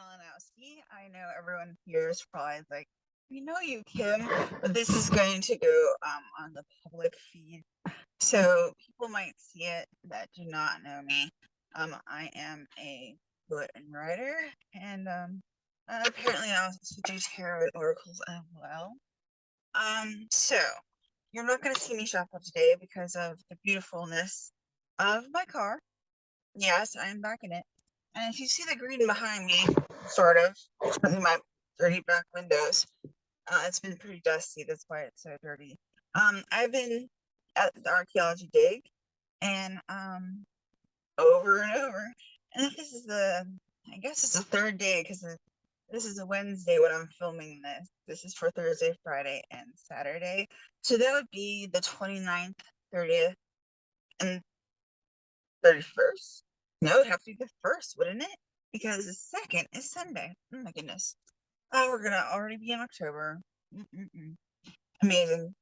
Malinowski. I know everyone here is probably like, we know you, Kim, but this is going to go on the public feed. So people might see it that do not know me. I am a poet and writer, and apparently I also do tarot and oracles as well. So you're not going to see me shuffle today because of the beautifulness of my car. Yes, I'm back in it. And if you see the green behind me, sort of, in my dirty back windows, it's been pretty dusty. That's why it's so dirty. I've been at the archaeology dig and over and over. And this is I guess it's the third day because this is a Wednesday when I'm filming this. This is for Thursday, Friday, and Saturday. So that would be the 29th, 30th, and 31st. No, it'd have to be the first, wouldn't it? Because the second is Sunday. Oh my goodness. Oh, we're gonna already be in October. Amazing.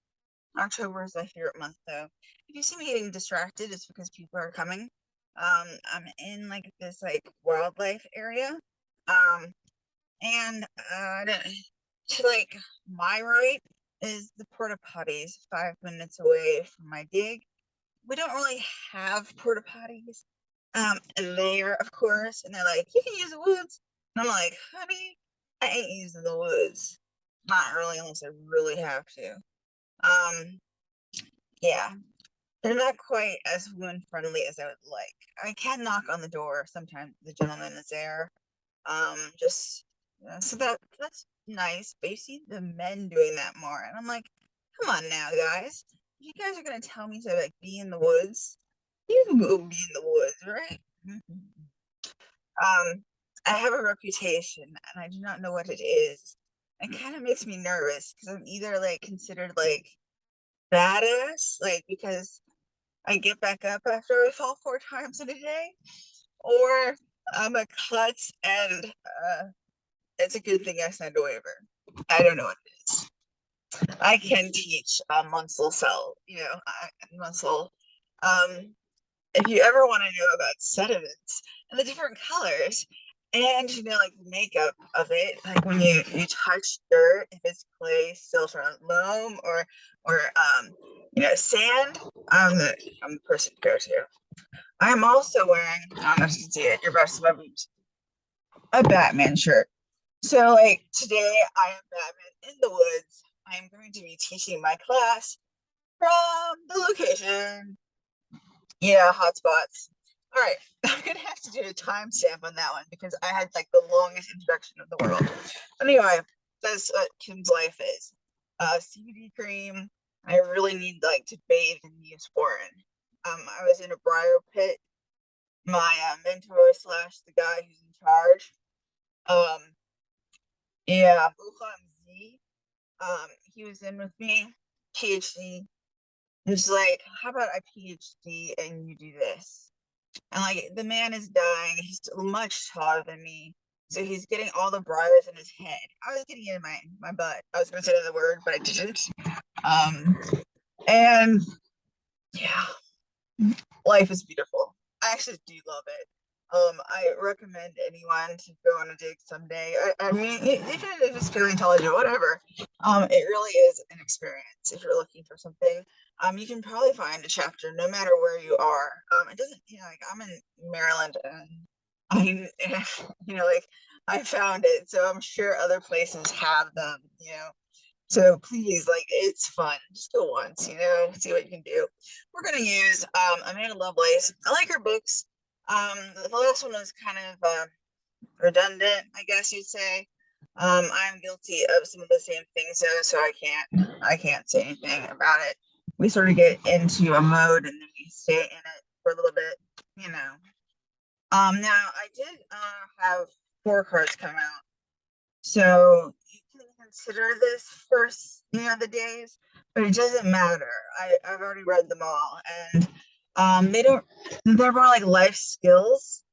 October is my favorite month, though. If you see me getting distracted, it's because people are coming. I'm in like this wildlife area. And to like my right is the porta potties 5 minutes away from my dig. We don't really have porta potties there, of course, and they're like, you can use the woods. And I'm like, honey, I ain't using the woods. Not really, unless I really have to. Yeah, they're not quite as woman friendly as I would like. I can knock on the door. Sometimes the gentleman is there. Just so that's nice. But you see the men doing that more, and I'm like, come on now, guys. If you guys are gonna tell me to like be in the woods, you can go be in the woods, right? I have a reputation, and I do not know what it is. It kind of makes me nervous because I'm either like considered like badass, like because I get back up after I fall 4 times in a day, or I'm a klutz and it's a good thing I signed a waiver. I don't know what it is. I can teach muscle cell, muscle. If you ever want to know about sediments and the different colors, and like the makeup of it, like when you touch dirt, if it's clay, silt, or loam, or sand, I'm the person to go to. I'm also wearing, I don't know if you can see it, your best my boobs, a Batman shirt. So like today I am Batman in the woods. I am going to be teaching my class from the location. Yeah, hotspots. All right, I'm gonna have to do a timestamp on that one because I had like the longest introduction of the world. Anyway, that's what Kim's life is. CBD cream. I really need like to bathe in Neosporin. I was in a briar pit. My mentor slash the guy who's in charge. Yeah, Z. He was in with me, PhD. It was like, how about I PhD and you do this? And like the man is dying. He's much taller than me. So he's getting all the briars in his head. I was getting it in my butt. I was gonna say the word, but I didn't. And yeah, life is beautiful. I actually do love it. I recommend anyone to go on a dig someday. I mean, even if it's paleontology or whatever, it really is an experience. If you're looking for something, you can probably find a chapter no matter where you are. It doesn't, like I'm in Maryland, and I, like I found it, so I'm sure other places have them. So please, like, it's fun. Just go once, see what you can do. We're gonna use Amanda Lovelace. I like her books. The last one was kind of redundant, I guess you'd say. I'm guilty of some of the same things though, so I can't say anything about it. We sort of get into a mode and then we stay in it for a little bit, Now I did have 4 cards come out. So you can consider this first, the days, but it doesn't matter. I've already read them all, and they're more like life skills.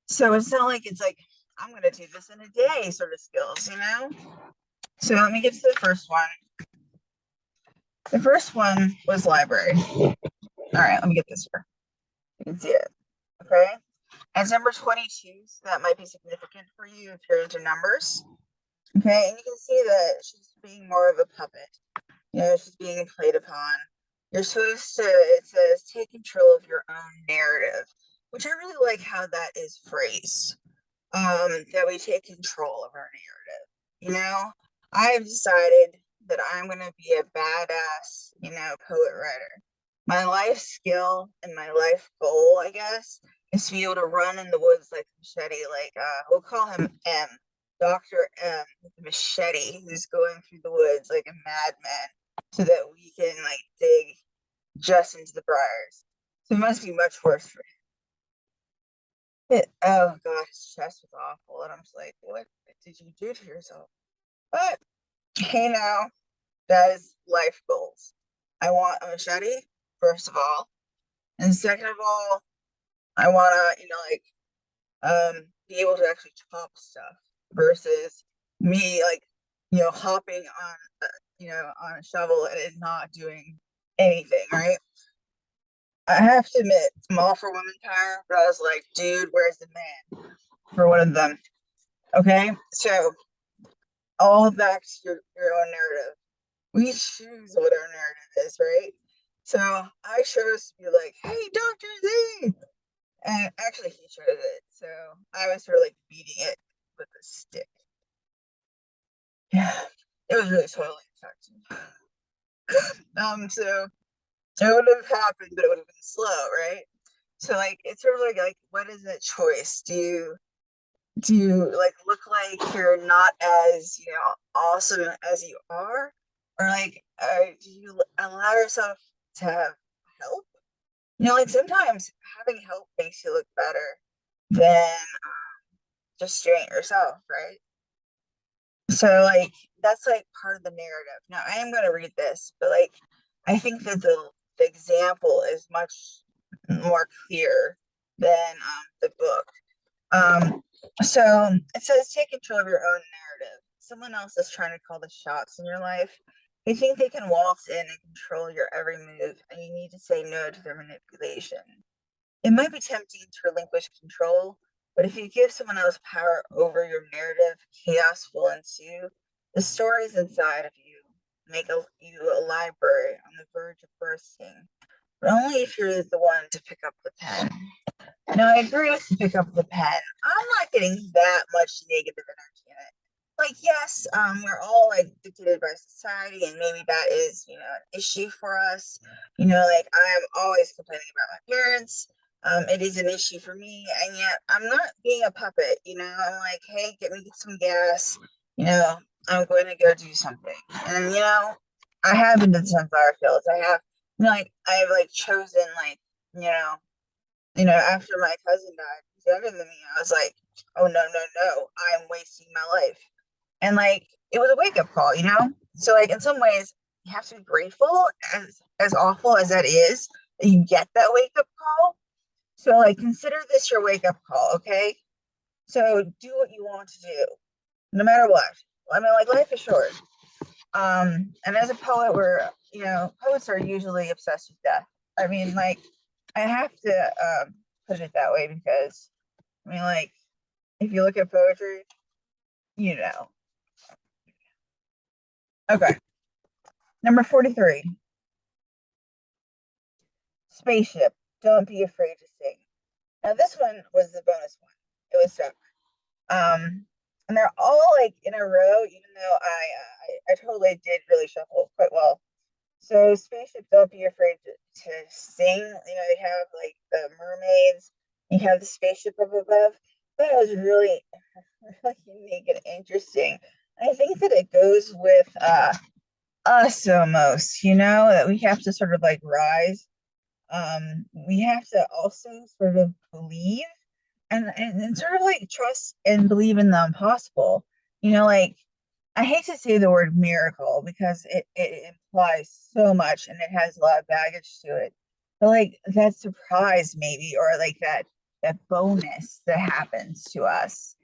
So it's not like it's like I'm gonna do this in a day sort of skills, So let me get to the first one. The first one was library. All right, let me get this here. You can see it. Okay. As number 22, so that might be significant for you if you're into numbers. Okay, and you can see that she's being more of a puppet. She's being played upon. You're supposed to, it says, take control of your own narrative, which I really like how that is phrased. That we take control of our narrative. I've decided that I'm going to be a badass, poet writer. My life skill and my life goal, I guess, is to be able to run in the woods like machete, like we'll call him M, Dr. M with the machete, who's going through the woods like a madman, so that we can like dig just into the briars. So it must be much worse for him. Oh god, his chest was awful, and I'm just like, what did you do to yourself? But hey, now that is life goals. I want a machete, first of all, and second of all, I want to, be able to actually chop stuff versus me like, hopping on, on a shovel and it not doing anything, right? I have to admit, I'm all for women power, but I was like, dude, where's the man for one of them? Okay, so all back to your own narrative. We choose what our narrative is, right? So I chose to be like, hey, Dr. Z. And actually, he chose it. So I was sort of like beating it with a stick. Yeah, it was really totally effective. So it would have happened, but it would have been slow, right? So like it's sort of like what is that choice? Do you like look like you're not as awesome as you are, or like do you allow yourself to have help? Like sometimes having help makes you look better than just doing it yourself, right? So like that's like part of the narrative. Now I am going to read this, but like I think that the example is much more clear than the book. So it says take control of your own narrative. Someone else is trying to call the shots in your life. They think they can waltz in and control your every move, and you need to say no to their manipulation. It might be tempting to relinquish control, but if you give someone else power over your narrative, chaos will ensue. The stories inside of you make you a library on the verge of bursting, but only if you're the one to pick up the pen. Now, I agree with pick up the pen. I'm not getting that much negative energy in it. Like, yes, we're all like dictated by society, and maybe that is, an issue for us. Like I'm always complaining about my parents. It is an issue for me, and yet I'm not being a puppet. I'm like, hey, get me some gas. You know, I'm going to go do something, and I have been to the sunflower fields. I have, like I've like chosen like, you know after my cousin died, he's younger than me, I was like, oh no, no, no, I'm wasting my life. And like it was a wake up call. So like in some ways you have to be grateful as awful as that is, that you get that wake up call. So like consider this your wake up call, okay? So do what you want to do, no matter what. I mean, like life is short. And as a poet, poets are usually obsessed with death. I mean, like I have to put it that way because I mean, like if you look at poetry, you know. Okay, number 43, spaceship. Don't be afraid to sing. Now this one was the bonus one. It was separate. And they're all like in a row, even though I totally did really shuffle quite well. So spaceship, don't be afraid to sing. They have like the mermaids. You have the spaceship up above. That was really, really unique and interesting. I think that it goes with us almost, that we have to sort of like rise. We have to also sort of believe and sort of like trust and believe in the impossible. Like I hate to say the word miracle because it implies so much and it has a lot of baggage to it. But like that surprise maybe, or like that bonus that happens to us.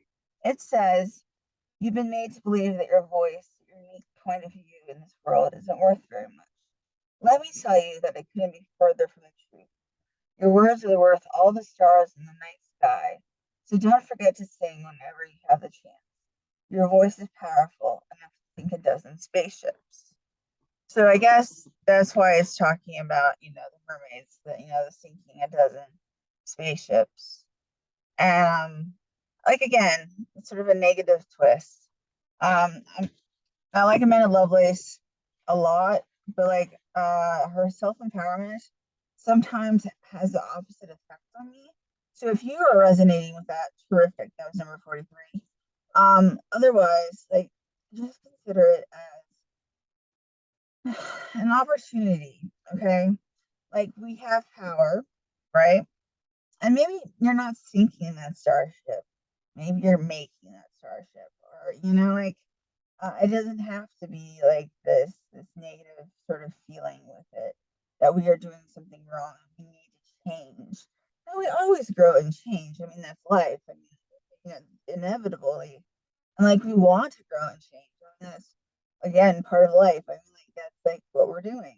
It says you've been made to believe that your voice, your unique point of view in this world isn't worth very much. Let me tell you that it couldn't be further from the truth. Your words are worth all the stars in the night sky. So don't forget to sing whenever you have the chance. Your voice is powerful enough to sink a dozen spaceships. So I guess that's why it's talking about, the mermaids, the sinking a dozen spaceships. Like again, it's sort of a negative twist. I'm I like Amanda Lovelace a lot, but like her self empowerment sometimes has the opposite effect on me. So if you are resonating with that, terrific. That was number 43. Otherwise, like just consider it as an opportunity, okay? Like we have power, right? And maybe you're not sinking that starship. Maybe you're making that starship, or like it doesn't have to be like this negative sort of feeling with it that we are doing something wrong and we need to change. No, we always grow and change. I mean, that's life. I mean, inevitably, and like we want to grow and change. I mean, that's again part of life. I mean, like that's like what we're doing.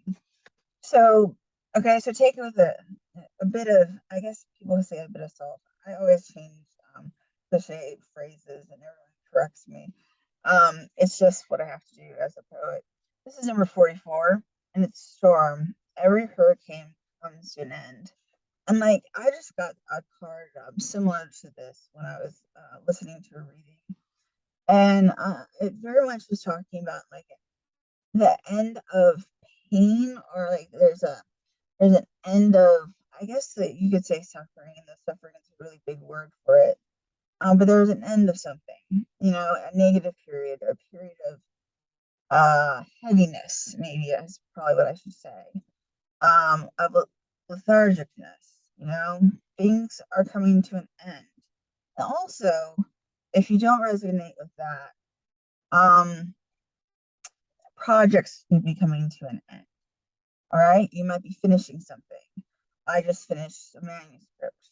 So, okay, so take it with a bit of, I guess people say a bit of salt. I always change cliche phrases and everyone corrects me. It's just what I have to do as a poet. This is number 44, and it's storm. Every hurricane comes to an end. And like, I just got a card similar to this when I was listening to a reading, and it very much was talking about like the end of pain, or like there's an end of, I guess that you could say suffering, and the suffering is a really big word for it. But there was an end of something, a negative period, or a period of heaviness, maybe is probably what I should say. Of lethargicness, things are coming to an end. And also, if you don't resonate with that, projects will be coming to an end. All right, you might be finishing something. I just finished a manuscript.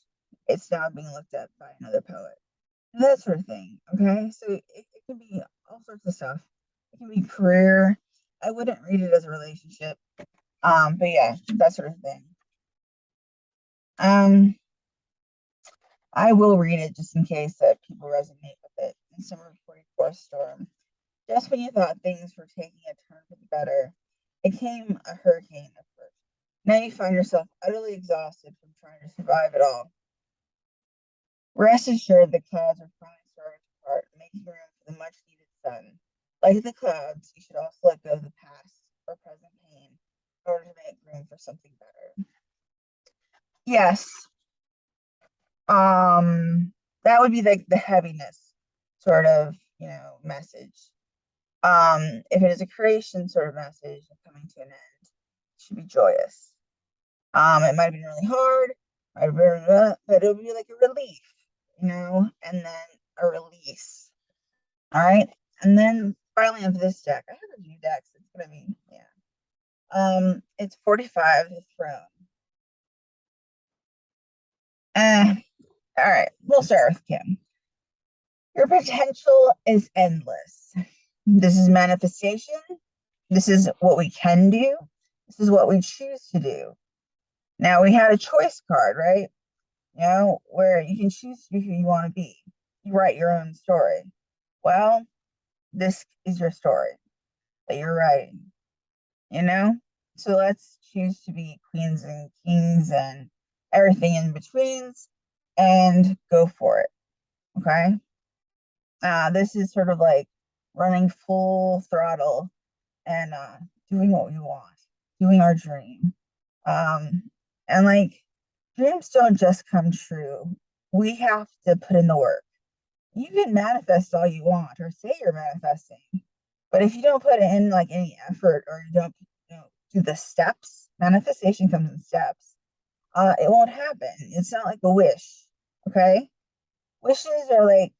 It's now being looked at by another poet. That sort of thing. Okay, so it can be all sorts of stuff. It can be career. I wouldn't read it as a relationship. But yeah, that sort of thing. Um, I will read it just in case that people resonate with it. In Summer 44 Storm, just when you thought things were taking a turn for the better, it came a hurricane at first. Now you find yourself utterly exhausted from trying to survive it all. Rest assured the clouds are finally starting to part, making room for the much needed sun. Like the clouds, you should also let go of the past or present pain in order to make room for something better. Yes. That would be like the heaviness sort of, message. If it is a creation sort of message coming to an end, it should be joyous. It might have been really hard, might have been, but it would be like a relief, and then a release. All right. And then finally of this deck, I have a few decks. It's gonna be, yeah. It's 45, the throne. All right, we'll start with Kim. Your potential is endless. This is manifestation. This is what we can do. This is what we choose to do. Now we had a choice card, right? Where you can choose to be who you want to be. You write your own story. Well, this is your story that you're writing, you know? So let's choose to be queens and kings and everything in betweens and go for it. Okay. This is sort of like running full throttle and doing what we want, doing our dream. And like dreams don't just come true. We have to put in the work. You can manifest all you want or say you're manifesting, but if you don't put in like any effort, or you don't, do the steps, manifestation comes in steps. It won't happen. It's not like a wish. Okay, wishes are like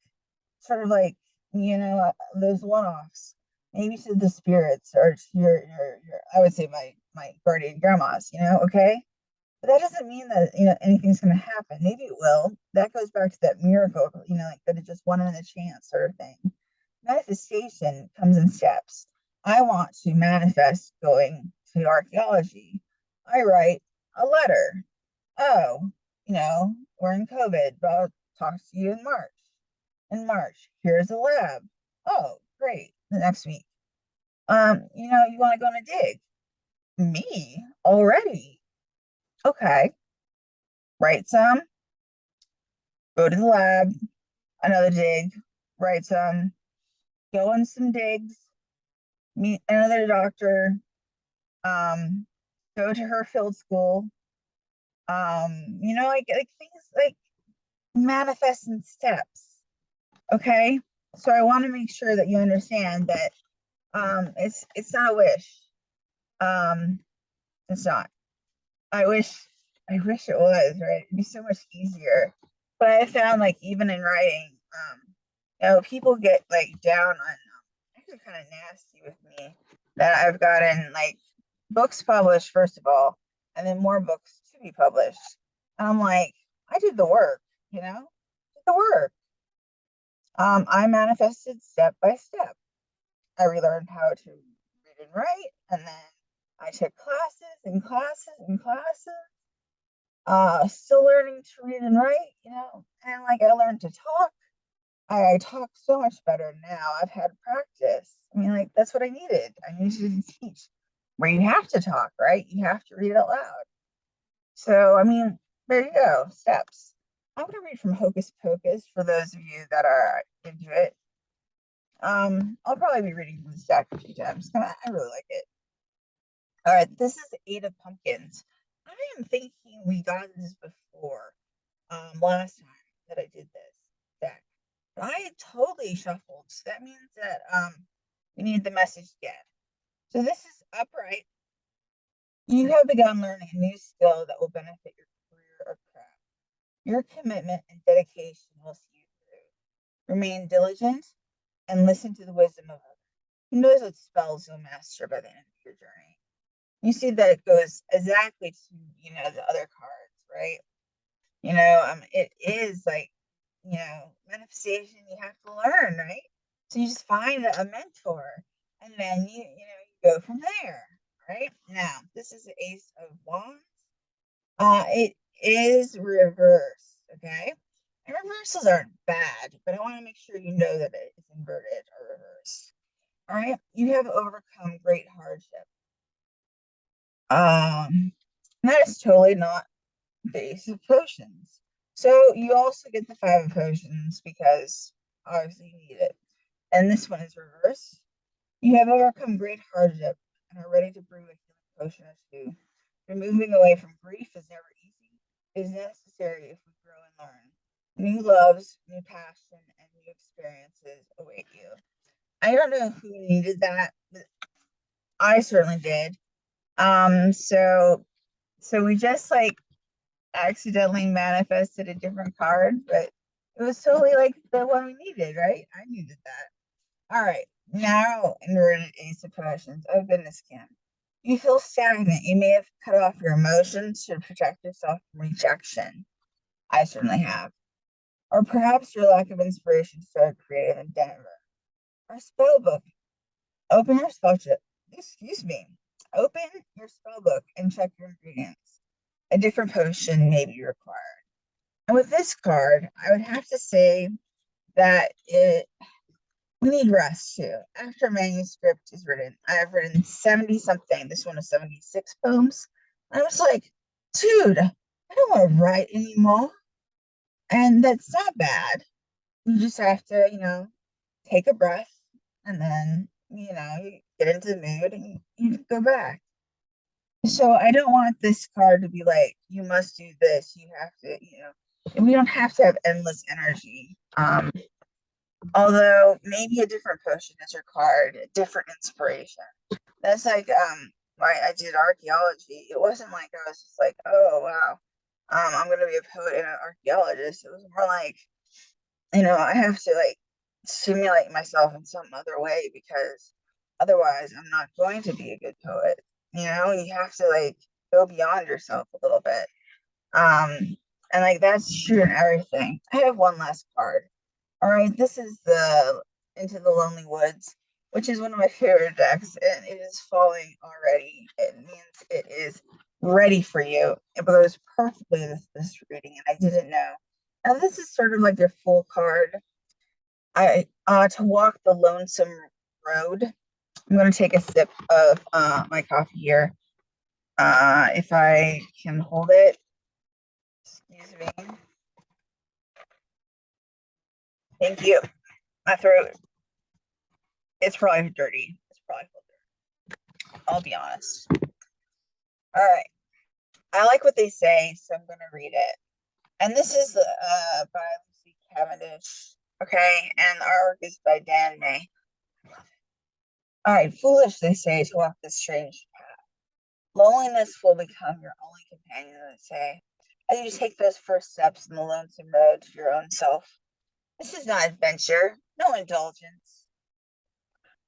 sort of like, those one-offs, maybe to the spirits or to your I would say my guardian grandmas. Okay, but that doesn't mean that anything's going to happen. Maybe it will. That goes back to that miracle, like that it just one in a chance sort of thing. Manifestation comes in steps. I want to manifest going to archaeology. I write a letter. Oh, we're in COVID, but talk to you in March. In March, here's a lab. Oh, great. The next week. You want to go on a dig? Me? Already? Okay. Write some, go to the lab, another dig, write some, go on some digs, meet another doctor, um, go to her field school, like things like manifest in steps. Okay. So I want to make sure that you understand that it's not a wish. Um, it's not. I wish it was, right? It'd be so much easier. But I found like even in writing, people get like down on actually kind of nasty with me that I've gotten like books published first of all, and then more books to be published. And I'm like, I did the work, did the work. I manifested step by step. I relearned how to read and write, and then I took classes and classes and classes. Still learning to read and write, and like I learned to talk. I talk so much better now. I've had practice. I mean, like that's what I needed. I needed to teach where you have to talk, right? You have to read out loud. So, I mean, there you go, steps. I'm gonna read from Hocus Pocus for those of you that are into it. I'll probably be reading from this deck a few times. I really like it. All right, this is Eight of Pumpkins. I am thinking we got this before, last time that I did this deck. But I totally shuffled, so that means that we need the message again. So this is upright. You have begun learning a new skill that will benefit your career or craft. Your commitment and dedication will see you through. Remain diligent and listen to the wisdom of others. Who knows what spells you'll master by the end of your journey? You see that it goes exactly to, the other cards, right? It is like, manifestation you have to learn, right? So you just find a mentor and then you go from there, right? Now, this is the Ace of Wands. It is reversed, okay? And reversals aren't bad, but I want to make sure you know that it is inverted or reversed. All right, you have overcome great hardship. That is totally not the Ace of Potions. So you also get the Five of Potions because obviously you need it. And this one is reversed. You have overcome great hardship and are ready to brew a healing potion or two. Moving away from grief is never easy. It is necessary if we grow and learn. New loves, new passion, and new experiences await you. I don't know who needed that, but I certainly did. So we just like accidentally manifested a different card, but it was totally like the one we needed, right? I needed that. All right, now inverted Ace of Potions. Oh goodness, Kim. You feel stagnant. You may have cut off your emotions to protect yourself from rejection. I certainly have. Or perhaps your lack of inspiration started creative endeavor. Or spell book. Open your spell book. Excuse me. Open your spell book and check your ingredients. A different potion may be required. And with this card, I would have to say that we need rest too. After a manuscript is written, I have written 70 something. This one is 76 poems. I was like, dude, I don't want to write anymore. And that's not bad. You just have to, take a breath and then, you get into the mood and you go back. So I don't want this card to be like, you must do this. You have to, and we don't have to have endless energy. Although maybe a different potion is your card, a different inspiration. That's like why I did archaeology. It wasn't like I was just like, oh wow, I'm gonna be a poet and an archaeologist. It was more like, I have to like stimulate myself in some other way because otherwise I'm not going to be a good poet. You have to like go beyond yourself a little bit. And like that's true in everything. I have one last card. All right, this is the Into the Lonely Woods, which is one of my favorite decks, and it is falling already. It means it is ready for you. It goes perfectly with this reading, and I didn't know. And this is sort of like their full card. I to walk the lonesome road. I'm gonna take a sip of my coffee here. If I can hold it. Excuse me. Thank you. My throat. It's probably dirty. It's probably dirty. I'll be honest. All right. I like what they say, so I'm gonna read it. And this is by Lucy Cavendish. Okay, and the artwork is by Dan May. All right, foolish, they say, to walk this strange path. Loneliness will become your only companion, they say, as you take those first steps in the lonesome road to your own self. This is not adventure, no indulgence,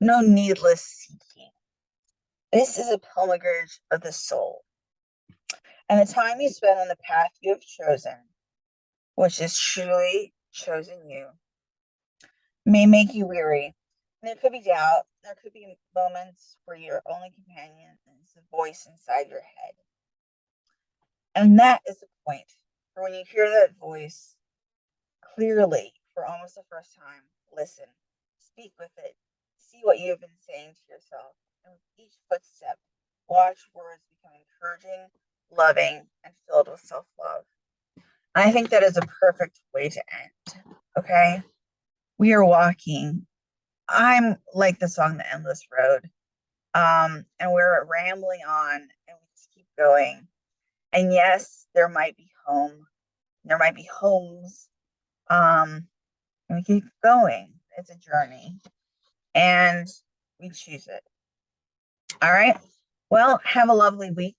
no needless seeking. This is a pilgrimage of the soul. And the time you spend on the path you have chosen, which is truly chosen you, may make you weary. And there could be doubt. There could be moments where your only companion is the voice inside your head. And that is the point. For when you hear that voice clearly for almost the first time, listen, speak with it, see what you have been saying to yourself. And with each footstep, watch words become encouraging, loving, and filled with self love. I think that is a perfect way to end. Okay. We are walking. I'm like the song The Endless Road. And we're rambling on and we just keep going. And yes, there might be home. There might be homes. And we keep going. It's a journey. And we choose it. All right. Well, have a lovely week.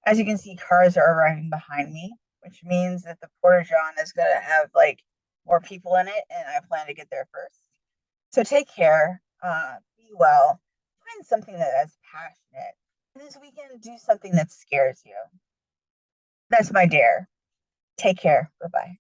As you can see, cars are arriving behind me, which means that the Porta John is gonna have like more people in it, and I plan to get there first. So take care, be well, find something that's passionate. And this weekend, do something that scares you. That's my dare. Take care. Bye bye.